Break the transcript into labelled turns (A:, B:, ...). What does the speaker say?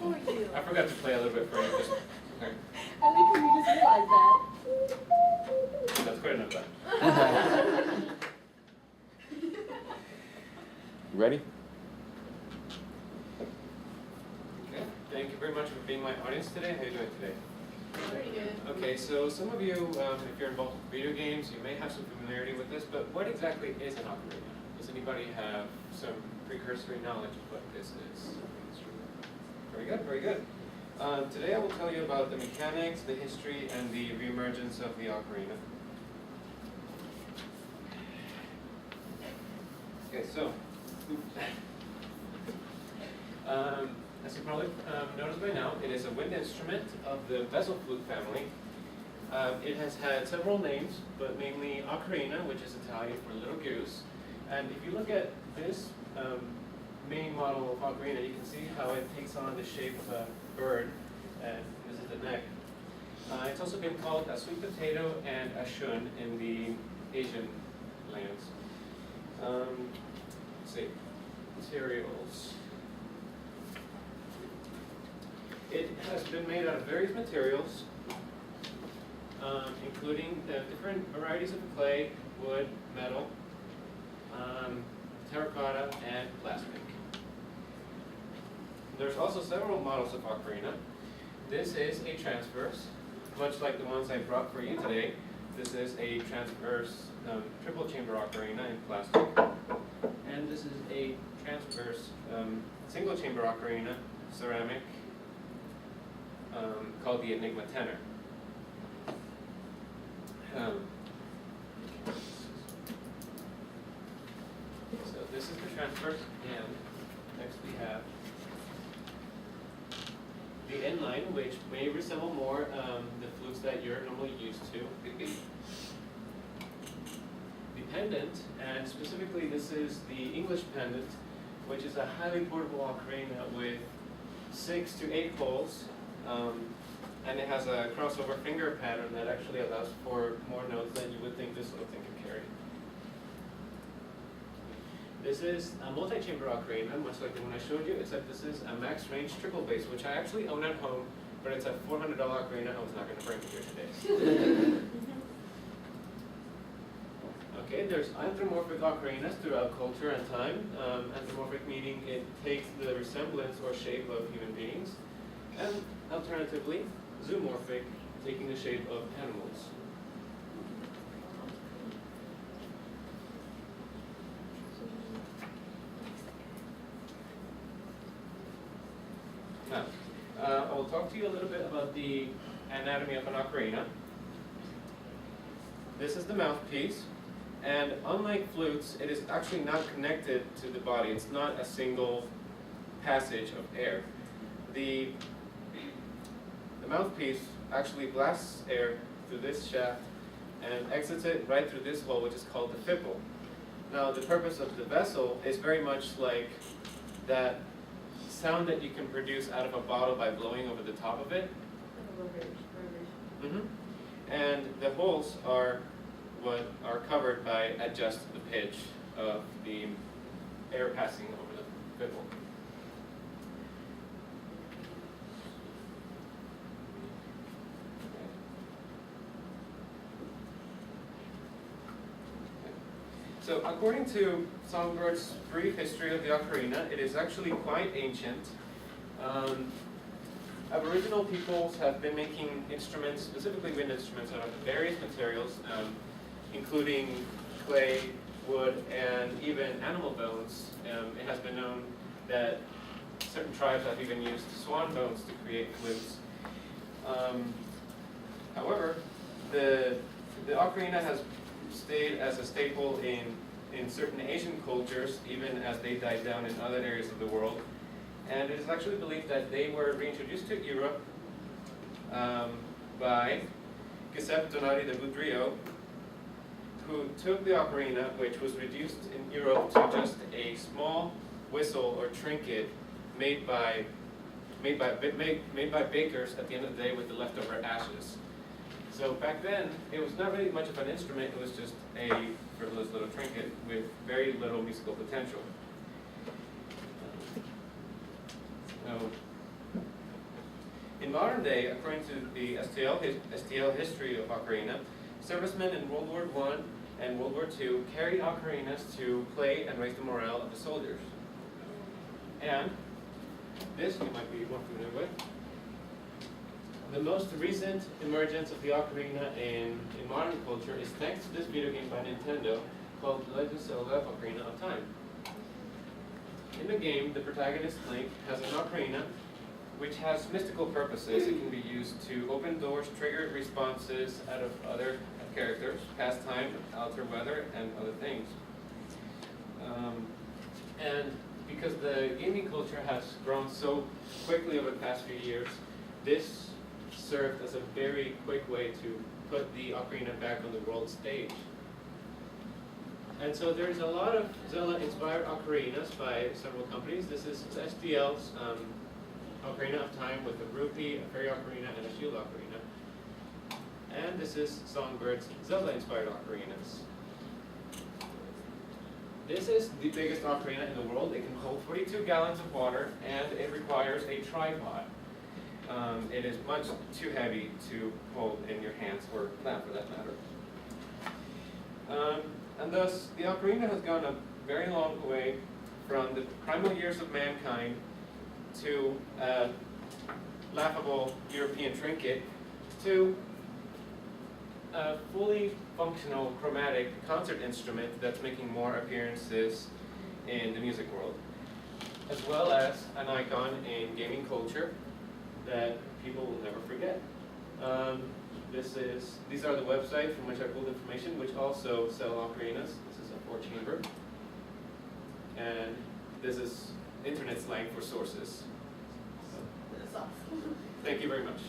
A: for you.
B: I forgot to play a little bit for you. Just, okay.
A: I like when you just realized that.
B: That's quite enough.
C: Ready?
B: Okay. Thank you very much for being my audience today. How are you doing today?
A: Pretty good.
B: Okay, so some of you, if you're involved with video games, you may have some familiarity with this, but what exactly is an ocarina? Does anybody have some precursory knowledge of what this is? Very good, very good. Today I will tell you about the mechanics, the history, and the reemergence of the ocarina. Okay, so, as you probably noticed by now, it is a wind instrument of the vessel flute family. It has had several names, but mainly ocarina, which is Italian for little goose. And if you look at this main model of ocarina, you can see how it takes on the shape of a bird, and this is the neck. It's also been called a sweet potato and a shun in the Asian lands. Let's see, materials. It has been made out of various materials, including different varieties of clay, wood, metal, terracotta, and plastic. There's also several models of ocarina. This is a transverse, much like the ones I brought for you today. This is a transverse triple chamber ocarina in plastic. And this is a transverse single chamber ocarina, ceramic, called the Enigma tenor. So this is the transverse, and next we have the inline, which may resemble more the flutes that you're normally used to. The pendant, and specifically this is the English pendant, which is a highly portable ocarina with 6 to 8 holes, and it has a crossover finger pattern that actually allows for more notes than you would think this little thing could carry. This is a multi-chamber ocarina, much like the one I showed you, except this is a max range triple bass, which I actually own at home, but it's a $400 ocarina I was not going to bring here today. Okay, there's anthropomorphic ocarinas throughout culture and time. Anthropomorphic meaning it takes the resemblance or shape of human beings, and alternatively, zoomorphic, taking the shape of animals. Now, I will talk to you a little bit about the anatomy of an ocarina. This is the mouthpiece, and unlike flutes, it is actually not connected to the body. It's not a single passage of air. The mouthpiece actually blasts air through this shaft and exits it right through this hole, which is called the fipple. Now, the purpose of the vessel is very much like that sound that you can produce out of a bottle by blowing over the top of it. Mm-hmm. And the holes are what are covered by adjust the pitch of the air passing over the fipple. So according to Songbird's brief history of the ocarina, it is actually quite ancient. Aboriginal peoples have been making instruments, specifically wind instruments, out of various materials, including clay, wood, and even animal bones. It has been known that certain tribes have even used swan bones to create flutes. However, the ocarina has stayed as a staple in certain Asian cultures, even as they died down in other areas of the world. And it is actually believed that they were reintroduced to Europe by Giuseppe Donati de Budrio, who took the ocarina, which was reduced in Europe to just a small whistle or trinket made by bakers at the end of the day with the leftover ashes. So back then, it was not really much of an instrument, it was just a frivolous little trinket with very little musical potential. So, In modern day, according to the STL history of Ocarina, servicemen in World War I and World War II carried ocarinas to play and raise the morale of the soldiers. And this you might be more familiar with. The most recent emergence of the ocarina in modern culture is thanks to this video game by Nintendo called Legend of Zelda: Ocarina of Time. In the game, the protagonist Link has an ocarina which has mystical purposes. It can be used to open doors, trigger responses out of other characters, pass time, alter weather, and other things. And because the gaming culture has grown so quickly over the past few years, this served as a very quick way to put the ocarina back on the world stage. And so there's a lot of Zelda-inspired ocarinas by several companies. This is STL's Ocarina of Time with a rupee, a fairy ocarina, and a shield ocarina. And this is Songbird's Zelda-inspired ocarinas. This is the biggest ocarina in the world. It can hold 42 gallons of water, and it requires a tripod. It is much too heavy to hold in your hands, or lap for that matter. And thus, the ocarina has gone a very long way from the primal years of mankind to a laughable European trinket to a fully functional chromatic concert instrument that's making more appearances in the music world, as well as an icon in gaming culture that people will never forget. These are the websites from which I pulled information, which also sell ocarinas. This is a 4-chamber, and this is internet slang for sources.
A: That's awesome.
B: Thank you very much.